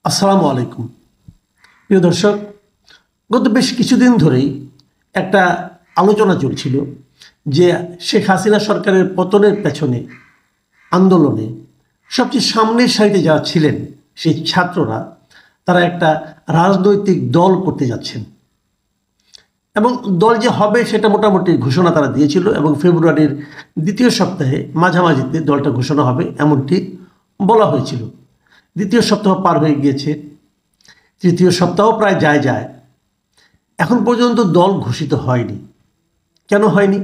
আসসালামু আলাইকুম প্রিয় দর্শক, গত বেশ কিছুদিন ধরেই একটা আলোচনা চলছিল যে শেখ হাসিনা সরকারের পতনের পেছনে আন্দোলনে সবচেয়ে সামনের সারিতে যারা ছিলেন সেই ছাত্ররা তারা একটা রাজনৈতিক দল করতে যাচ্ছেন এবং দল যে হবে সেটা মোটামুটি ঘোষণা তারা দিয়েছিল এবং ফেব্রুয়ারির দ্বিতীয় সপ্তাহে মাঝামাঝিতে দলটা ঘোষণা হবে এমনটি বলা হয়েছিল। দ্বিতীয় সপ্তাহ পার হয়ে গিয়েছে, তৃতীয় সপ্তাহ প্রায় যায়। এখন পর্যন্ত দল ঘোষিত হয়নি। কেন হয়নি?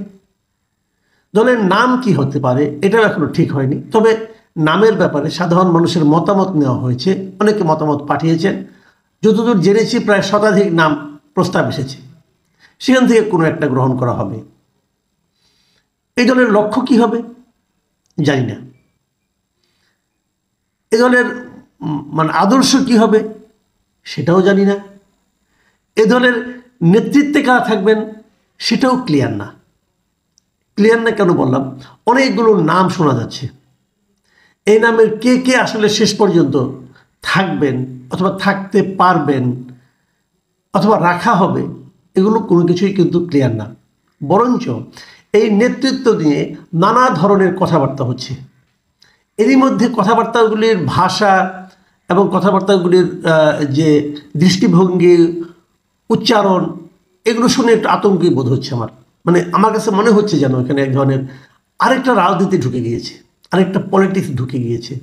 দলের নাম কি হতে পারে এটাও এখনো ঠিক হয়নি। তবে নামের ব্যাপারে সাধারণ মানুষের মতামত নেওয়া হয়েছে, অনেকে মতামত পাঠিয়েছেন। যতদূর জেনেছি প্রায় শতাধিক নাম প্রস্তাব এসেছে, সেখান থেকে কোনো একটা গ্রহণ করা হবে। এই দলের লক্ষ্য কি হবে জানি না। এ দলের আদর্শ কি হবে সেটাও জানি না। এ দলের নেতৃত্বে কারা থাকবেন সেটাও ক্লিয়ার না। কেন বললাম, অনেকগুলো নাম শোনা যাচ্ছে। এই নামের কে কে আসলে শেষ পর্যন্ত থাকবেন অথবা থাকতে পারবেন অথবা রাখা হবে, এগুলো কোনো কিছুই কিন্তু ক্লিয়ার না। বরঞ্চ এই নেতৃত্ব নিয়ে নানা ধরনের কথাবার্তা হচ্ছে। এরই মধ্যে কথাবার্তাগুলির ভাষা এবং কথাবার্তাগুলির যে দৃষ্টিভঙ্গি, উচ্চারণ, এগুলো শুনে একটু আতঙ্কই বোধ হচ্ছে আমার কাছে মনে হচ্ছে যেন এখানে এক ধরনের আরেকটা রাজনীতি ঢুকে গিয়েছে, আরেকটা পলিটিক্স ঢুকে গিয়েছে।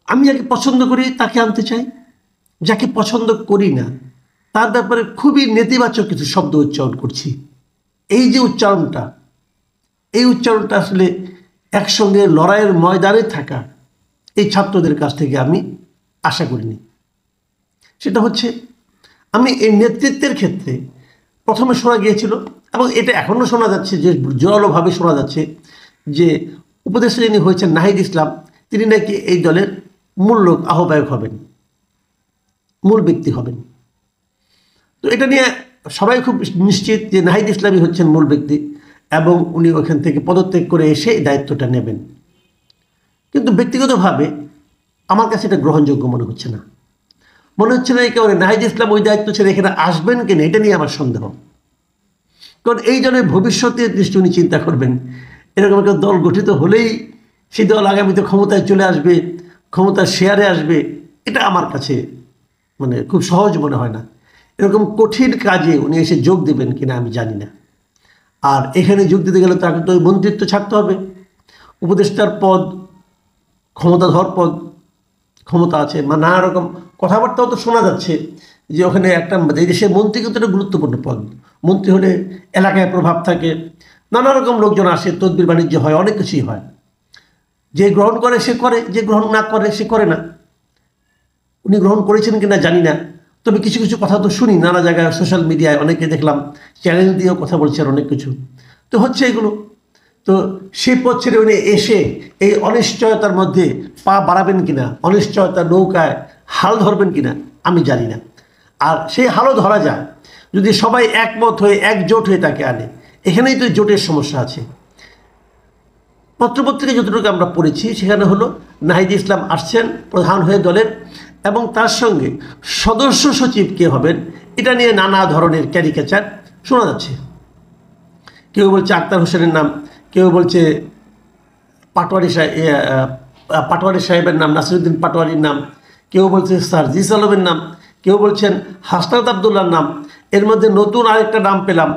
আমি যাকে পছন্দ করি তাকে আনতে চাই, যাকে পছন্দ করি না তার ব্যাপারে খুবই নেতিবাচক কিছু শব্দ উচ্চারণ করছি। এই যে উচ্চারণটা, এই উচ্চারণটা আসলে একসঙ্গে লড়াইয়ের ময়দানে থাকা এই ছাত্রদের কাছ থেকে আমি আশা করিনি। সেটা হচ্ছে, আমি এই নেতৃত্বের ক্ষেত্রে প্রথমে শোনা গিয়েছিল এবং এটা এখনও শোনা যাচ্ছে, যে জোরালোভাবে শোনা যাচ্ছে যে উপদেষ্টা যিনি হয়েছেন নাহিদ ইসলাম, তিনি নাকি এই দলের মূল লোক, আহ্বায়ক হবেন, মূল ব্যক্তি হবেন। তো এটা নিয়ে সবাই খুব নিশ্চিত যে নাহিদ ইসলামই হচ্ছেন মূল ব্যক্তি এবং উনি ওখান থেকে পদত্যাগ করে এসে এই দায়িত্বটা নেবেন। কিন্তু ব্যক্তিগতভাবে আমার কাছে এটা গ্রহণযোগ্য মনে হচ্ছে না। একেবারে নাহিদ ইসলাম ওই দায়িত্ব ছেড়ে এখানে আসবেন কিনা এটা নিয়ে আমার সন্দেহ। কারণ এই দলের ভবিষ্যতের দৃষ্টি উনি চিন্তা করবেন। এরকম একটা দল গঠিত হলেই সেই দল আগামীতে ক্ষমতায় চলে আসবে, ক্ষমতার শেয়ারে আসবে, এটা আমার কাছে খুব সহজ মনে হয় না। এরকম কঠিন কাজে উনি এসে যোগ দেবেন কিনা আমি জানি না। আর এখানে যোগ দিতে গেলে তাকে তো মন্ত্রিত্ব ছাড়তে হবে। উপদেষ্টার পদ, ক্ষমতাধর পদ, ক্ষমতা আছে, নানা রকম কথাবার্তাও তো শোনা যাচ্ছে যে ওখানে একটা এই দেশের মন্ত্রী কিন্তু একটা গুরুত্বপূর্ণ পদ। মন্ত্রী হলে এলাকায় প্রভাব থাকে, নানা রকম লোকজন আসে, তদবির বাণিজ্য হয়, অনেক কিছুই হয়। যে গ্রহণ করে সে করে, যে গ্রহণ না করে সে করে না। উনি গ্রহণ করেছেন কিনা জানি না, তবে কিছু কিছু কথা তো শুনি নানা জায়গায়, সোশ্যাল মিডিয়ায় অনেকে দেখলাম চ্যানেল দিয়েও কথা বলছেন, অনেক কিছু তো হচ্ছে এগুলো। তো সেই পথ ছেড়ে উনি এসে এই অনিশ্চয়তার মধ্যে পা বাড়াবেন কিনা, অনিশ্চয়তার নৌকায় হাল ধরবেন কিনা আমি জানি না। আর সেই হালও ধরা যায় যদি সবাই একমত হয়ে একজোট হয়ে তাকে আনে। এখানেই তো জোটের সমস্যা আছে। পত্রপত্রিকা যতটুকু আমরা পড়েছি সেখানে হলো নাহিদ ইসলাম আসছেন প্রধান হয়ে দলের, এবং তার সঙ্গে সদস্য সচিব কে হবেন এটা নিয়ে নানা ধরনের ক্যারিকেচার শোনা যাচ্ছে। কেউ বলছে আক্তার হোসেনের নাম, কেউ বলছে পাটোয়ারি সাহেবের নাম, নাসিরুদ্দিন পাটোয়ারির নাম, কেউ বলছে সার্জিস আলমের নাম, কেউ বলছেন হাসনাত আবদুল্লার নাম। এর মধ্যে নতুন আরেকটা নাম পেলাম,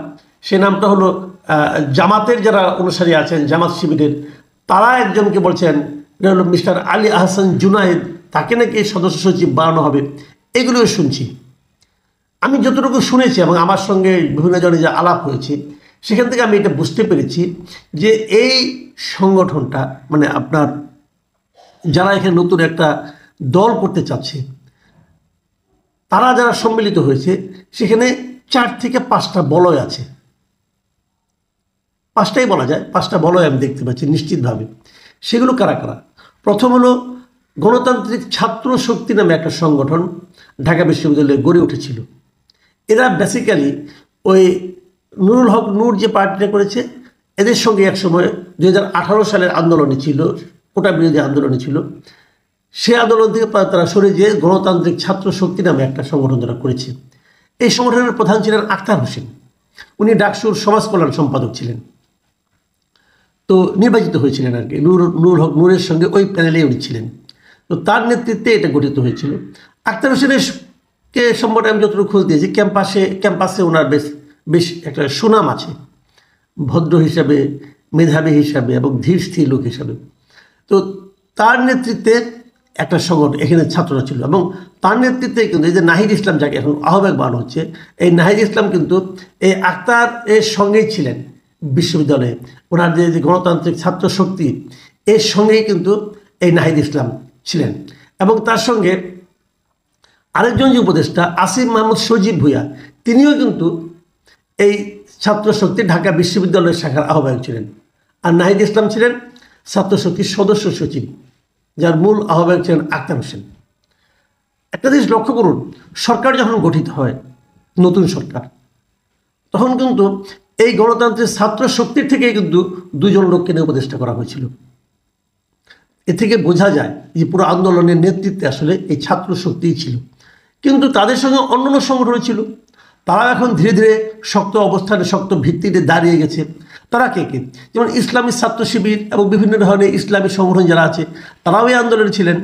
সে নামটা হলো জামাতের যারা অনুসারী আছেন, জামাত শিবিরের, তারা একজনকে বলছেন, এটা হলো মিস্টার আলী আহসান জুনায়েদ, তাকে নাকি সদস্য সচিব বানানো হবে। এগুলোও শুনছি। আমি যতটুকু শুনেছি এবং আমার সঙ্গে বিভিন্ন জনে যা আলাপ হয়েছে সেখান থেকে আমি এটা বুঝতে পেরেছি যে এই সংগঠনটা আপনার যারা এখানে নতুন একটা দল করতে চাচ্ছে, তারা যারা সম্মিলিত হয়েছে সেখানে 4 থেকে 5টা বলয় আছে। 5টাই বলা যায়, 5টা বলয় আমি দেখতে পাচ্ছি নিশ্চিতভাবে। সেগুলো কারা কারা? প্রথম হলো গণতান্ত্রিক ছাত্র শক্তি নামে একটা সংগঠন ঢাকা বিশ্ববিদ্যালয়ে গড়ে উঠেছিল। এরা বেসিক্যালি ওই নুরুল হক নূর যে পার্টিটা করেছে, এদের সঙ্গে একসময় 2018 সালের আন্দোলনে ছিল, কোটা বিরোধী আন্দোলনে ছিল। সে আন্দোলন থেকে তারা সরে যেয়ে গণতান্ত্রিক ছাত্র শক্তি নামে একটা সংগঠন তারা করেছে। এই সংগঠনের প্রধান ছিলেন আখতার হোসেন। উনি ডাকসুর সমাজ কল্যাণ সম্পাদক ছিলেন, তো নির্বাচিত হয়েছিলেন আর কি। নূরের সঙ্গে ওই প্যানেলে উনি ছিলেন। তো তার নেতৃত্বে এটা গঠিত হয়েছিল। আখতার হোসেনের সম্পর্কে আমি যতটুকু খোঁজ দিয়েছি, ক্যাম্পাসে ওনার বেশ একটা সুনাম আছে, ভদ্র হিসাবে, মেধাবী হিসাবে এবং ধীর স্থির লোক হিসাবে। তো তার নেতৃত্বে একটা সংগঠন এখানে ছাত্ররা ছিল, এবং তার নেতৃত্বে কিন্তু এই যে নাহিদ ইসলাম, যাকে এখন আহ্বায়ক বানানো হচ্ছে, এই নাহিদ ইসলাম কিন্তু এই আখতার এর সঙ্গেই ছিলেন বিশ্ববিদ্যালয়ে। ওনার যে গণতান্ত্রিক ছাত্র শক্তি, এর সঙ্গেই কিন্তু এই নাহিদ ইসলাম ছিলেন। এবং তার সঙ্গে আরেকজন যে উপদেষ্টা আসিফ মাহমুদ সজীব ভূঁইয়া, তিনিও কিন্তু এই ছাত্র শক্তি ঢাকা বিশ্ববিদ্যালয়ের শাখার আহ্বায়ক ছিলেন। আর নাহিদ ইসলাম ছিলেন ছাত্র শক্তির সদস্য সচিব, যার মূল আহ্বায়ক ছিলেন আখতার হোসেন। একটা জিনিস লক্ষ্য করুন, সরকার যখন গঠিত হয়, নতুন সরকার, তখন কিন্তু এই গণতান্ত্রিক ছাত্র শক্তির থেকেই কিন্তু দুজন লোককে নিয়ে উপদেষ্টা করা হয়েছিল। এ থেকে বোঝা যায় যে পুরো আন্দোলনের নেতৃত্বে আসলে এই ছাত্র শক্তিই ছিল। কিন্তু তাদের সঙ্গে অন্যান্য সংগঠন ছিল, তারা এখন ধীরে ধীরে শক্ত অবস্থানে, শক্ত ভিত্তিতে দাঁড়িয়ে গেছে। তারা কে কে? যেমন ইসলামী ছাত্র শিবির এবং বিভিন্ন ধরনের ইসলামী সংগঠন যারা আছে, তারাও এই আন্দোলনে ছিলেন।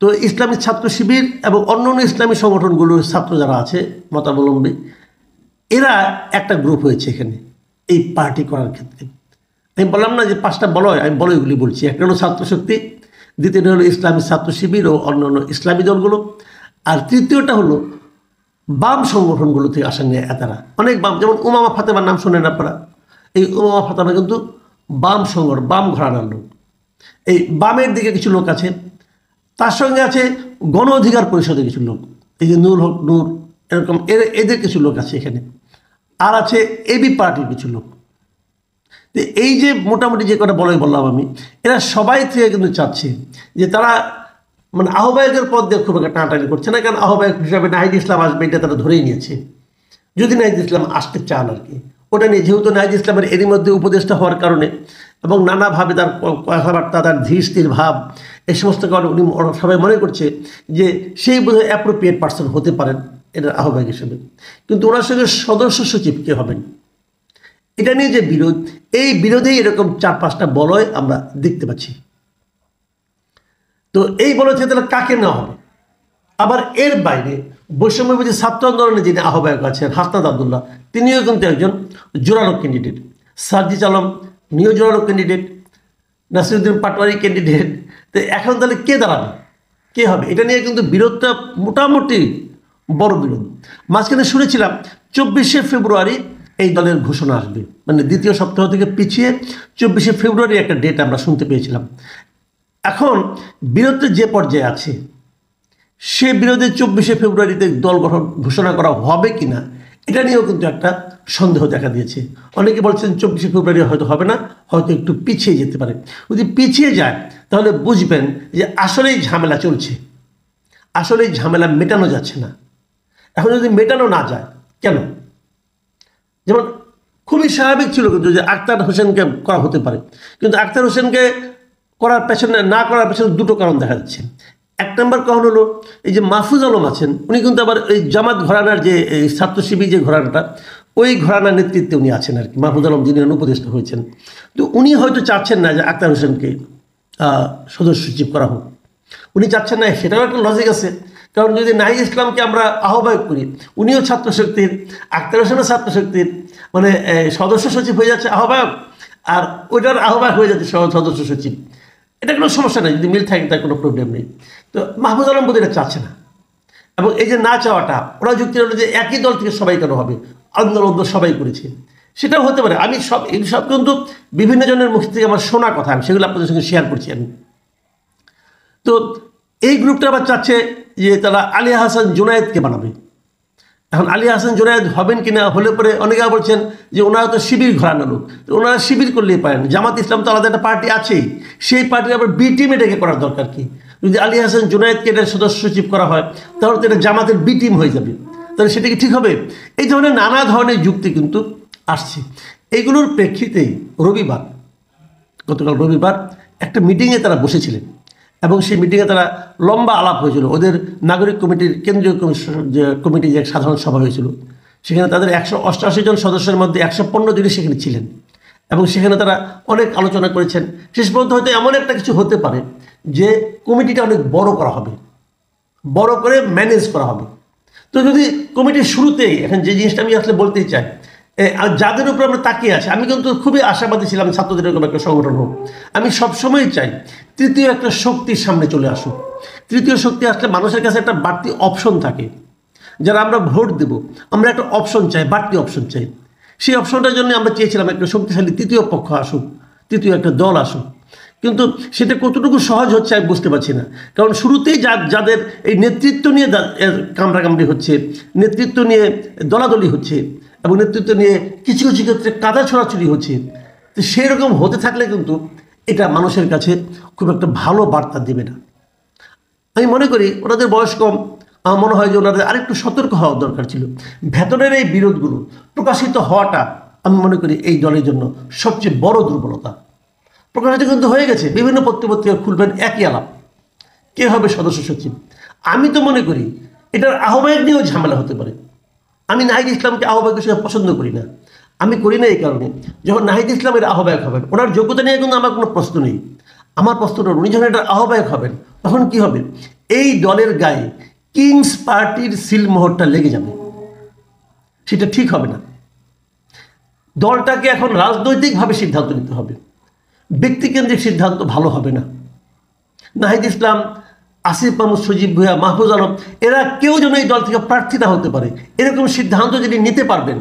তো ইসলামী ছাত্র শিবির এবং অন্যান্য ইসলামী সংগঠনগুলোর ছাত্র যারা আছে মতাবলম্বী, এরা একটা গ্রুপ হয়েছে এখানে এই পার্টি করার ক্ষেত্রে। আমি বললাম না যে 5টা বলয়, আমি বলয়গুলি বলছি। একটা হলো ছাত্র শক্তি, দ্বিতীয়টা হলো ইসলামী ছাত্র শিবির ও অন্যান্য ইসলামী দলগুলো, আর তৃতীয়টা হলো বাম সংগঠনগুলো থেকে আসা নিয়ে এতারা অনেক বাম, যেমন উমামা ফাতেমার নাম শোনেন আপনারা। এই উমামা ফাতেমা কিন্তু বাম সংগঠন, বাম ঘরানার লোক। এই বামের দিকে কিছু লোক আছে, তার সঙ্গে আছে গণ অধিকার পরিষদের কিছু লোক, এই যে নূর হক নূর, এরকম এদের কিছু লোক আছে এখানে, আর আছে এবি পার্টির কিছু লোক। তো এই যে মোটামুটি যে কটা বললাম আমি, এরা সবাই থেকে কিন্তু চাচ্ছে যে তারা মানে আহ্বায়কের পদ দিয়ে খুব একটা টানাটানি করছে না, কারণ আহ্বায়ক হিসাবে নাহিদ ইসলাম আসবে এটা তারা ধরেই নিয়েছে, যদি নাহিদ ইসলাম আসতে চান আর কি। ওটা নিয়ে যেহেতু নাহিদ ইসলামের এরই মধ্যে উপদেষ্টা হওয়ার কারণে এবং নানাভাবে তার কথাবার্তা, তার ধীর স্থির ভাব, এই সমস্ত কারণে উনি সবাই মনে করছে যে সেই বোধহয় অ্যাপ্রোপ্রিয়েট পার্সন হতে পারেন এটার আহ্বায়ক হিসেবে। কিন্তু ওনার সঙ্গে সদস্য সচিব কে হবেন, এটা নিয়ে যে বিরোধ, এই বিরোধেই এরকম 4-5টা বলয় আমরা দেখতে পাচ্ছি। তো এই বলয় থেকে তাহলে কাকে নেওয়া হবে? আবার এর বাইরে বৈষম্যবিরোধী ছাত্র আন্দোলনে যিনি আহ্বায়ক আছেন হাসনাত আবদুল্লাহ, তিনিও কিন্তু একজন জোরালো ক্যান্ডিডেট। সার্জিস আলম নিও জোরালো ক্যান্ডিডেট, নাসিরুদ্দিন পাটোয়ারি ক্যান্ডিডেট। তো এখন তাহলে কে দাঁড়াবে, কে হবে, এটা নিয়ে কিন্তু বিরোধটা মোটামুটি বড় বিরোধ। মাঝখানে শুনেছিলাম 24শে ফেব্রুয়ারি এই দলের ঘোষণা আসবে, মানে দ্বিতীয় সপ্তাহ থেকে পিছিয়ে 24শে ফেব্রুয়ারি একটা ডেট আমরা শুনতে পেয়েছিলাম। এখন বিরোধের যে পর্যায়ে আছে, সে বিরোধে 24শে ফেব্রুয়ারিতে দল গঠন ঘোষণা করা হবে কিনা, এটা নিয়েও কিন্তু একটা সন্দেহ দেখা দিয়েছে। অনেকে বলছেন 24শে ফেব্রুয়ারি হয়তো হবে না, হয়তো একটু পিছিয়ে যেতে পারে। যদি পিছিয়ে যায় তাহলে বুঝবেন যে আসলেই ঝামেলা চলছে, আসলেই ঝামেলা মেটানো যাচ্ছে না। এখন যদি মেটানো না যায় কেন? যেমন খুবই স্বাভাবিক ছিল কিন্তু যে আখতার হোসেনকে করা হতে পারে, কিন্তু আখতার হোসেনকে করার পেছনে না করার পেছনে দুটো কারণ দেখা যাচ্ছে। 1 নম্বর কারণ হলো এই যে মাহফুজ আলম আছেন, উনি কিন্তু আবার এই জামাত ঘরানার যে ছাত্র শিবির যে ঘরানাটা, ওই ঘরানার নেতৃত্বে উনি আছেন আর কি। মাহফুজ আলম যিনি উপদেষ্টা হয়েছেন, তো উনি হয়তো চাচ্ছেন না যে আখতার হোসেনকে সদস্য সচিব করা হোক, উনি চাচ্ছেন না। সেটাও একটা লজিক আছে, কারণ যদি নাহিদ ইসলামকে আমরা আহ্বায়ক করি, উনিও ছাত্র শক্তির, আখতার হোসেনও ছাত্র শক্তির, মানে সদস্য সচিব হয়ে যাচ্ছে আহ্বায়ক, আর ওইটার আহ্বায়ক হয়ে যাচ্ছে সদস্য সচিব। এটা কোনো সমস্যা নেই, যদি মিল থাকে তার কোনো প্রবলেম নেই। তো মাহফুজ আলম বোধ এটা চাচ্ছে না। এবং এই যে না চাওয়াটা, ওরা যুক্তি হলো যে একই দল থেকে সবাই কেন হবে, আন্দোলন সবাই করেছে, সেটাও হতে পারে। আমি সব কিন্তু বিভিন্ন জনের মুখ থেকে আমার শোনা কথা, আমি সেগুলো আপনাদের সঙ্গে শেয়ার করছি আমি। তো এই গ্রুপটা আবার চাচ্ছে যে তারা আলী হাসান জুনায়েদকে বানাবে। এখন আলী হাসান জুনায়েদ হবেন কিনা, হলে পরে অনেকে বলছেন যে ওনারা তো শিবির ঘরানো লোক, তো ওনারা শিবির করলেই পারেন। জামাত ইসলাম তো আলাদা একটা পার্টি আছেই, সেই পার্টির আবার বি টিম এটাকে করার দরকার কি? যদি আলী হাসান জুনায়েদকে এটা সদস্য সচিব করা হয়, তাহলে তো এটা জামাতের বি টিম হয়ে যাবে, তাহলে সেটা কি ঠিক হবে? এই ধরনের নানা ধরনের যুক্তি কিন্তু আসছে। এইগুলোর প্রেক্ষিতেই গতকাল রবিবার একটা মিটিংয়ে তারা বসেছিলেন এবং সেই মিটিংয়ে তারা লম্বা আলাপ হয়েছিল। ওদের নাগরিক কমিটির কেন্দ্রীয় কমিটি যে সাধারণ সভা হয়েছিল, সেখানে তাদের 188 জন সদস্যের মধ্যে 115 জনই সেখানে ছিলেন এবং সেখানে তারা অনেক আলোচনা করেছেন। শেষ পর্যন্ত হয়তো এমন একটা কিছু হতে পারে যে কমিটিটা অনেক বড় করা হবে, বড় করে ম্যানেজ করা হবে। তো যদি কমিটির শুরুতেই, এখন যে জিনিসটা আমি আসলে বলতেই চাই, আর যাদের উপর আমরা তাকিয়ে আছি, আমি কিন্তু খুবই আশাবাদী ছিলাম ছাত্রদের এরকম একটা সংগঠন হোক। আমি সবসময় চাই তৃতীয় একটা শক্তির সামনে চলে আসুক। তৃতীয় শক্তি আসলে মানুষের কাছে একটা বাড়তি অপশন থাকে। যারা আমরা ভোট দেব, আমরা একটা অপশন চাই, বাড়তি অপশন চাই। সেই অপশনটার জন্য আমরা চেয়েছিলাম একটা শক্তিশালী তৃতীয় পক্ষ আসুক, তৃতীয় একটা দল আসুক। কিন্তু সেটা কতটুকু সহজ হচ্ছে আমি বুঝতে পারছি না। কারণ শুরুতেই যাদের এই নেতৃত্ব নিয়ে কামড়াকামড়ি হচ্ছে, নেতৃত্ব নিয়ে দলাদলি হচ্ছে এবং নেতৃত্ব নিয়ে কিছু কিছু ক্ষেত্রে কাদা ছড়াছড়ি হচ্ছে, তো সেই রকম হতে থাকলে কিন্তু এটা মানুষের কাছে খুব একটা ভালো বার্তা দেবে না। আমি মনে করি ওনাদের বয়স কম, আমার মনে হয় যে ওনাদের আরেকটু সতর্ক হওয়া দরকার ছিল। ভেতরের এই বিরোধগুলো প্রকাশিত হওয়াটা আমি মনে করি এই দলের জন্য সবচেয়ে বড় দুর্বলতা। প্রকাশিত কিন্তু হয়ে গেছে, বিভিন্ন পত্রিকা খুলবেন একই আলাপ, কে হবে সদস্য সচিব। আমি তো মনে করি এটার আহ্বায়ক নিয়েও ঝামেলা হতে পারে। আমি নাহিদ ইসলামকে আহ্বায়ক হিসেবে পছন্দ করি না। আমি করি না এই কারণে, যখন নাহিদ ইসলামের আহ্বায়ক হবেন, ওনার যোগ্যতা নিয়ে কিন্তু আমার কোনো প্রশ্ন নেই। আমার প্রশ্নটা, উনি যখন এটার আহ্বায়ক হবেন তখন কি হবে, এই দলের গায়ে কিংস পার্টির সিলমোহরটা লেগে যাবে, সেটা ঠিক হবে না। দলটাকে এখন রাজনৈতিকভাবে সিদ্ধান্ত নিতে হবে, ব্যক্তিকেন্দ্রিক সিদ্ধান্ত ভালো হবে না। নাহিদ ইসলাম, আসিফ মাহমুদ, সজীব ভুঁইয়া, মাহফুজ আলম, এরা কেউ যেন এই দল থেকে প্রার্থী না হতে পারে, এরকম সিদ্ধান্ত যদি নিতে পারবেন,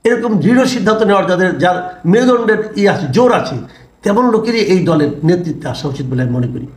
এরকম দৃঢ় সিদ্ধান্ত নেওয়ার যার মেরুদণ্ডের আছে, জোর আছে, তেমন লোকেরই এই দলের নেতৃত্বে আসা উচিত বলে আমি মনে করি।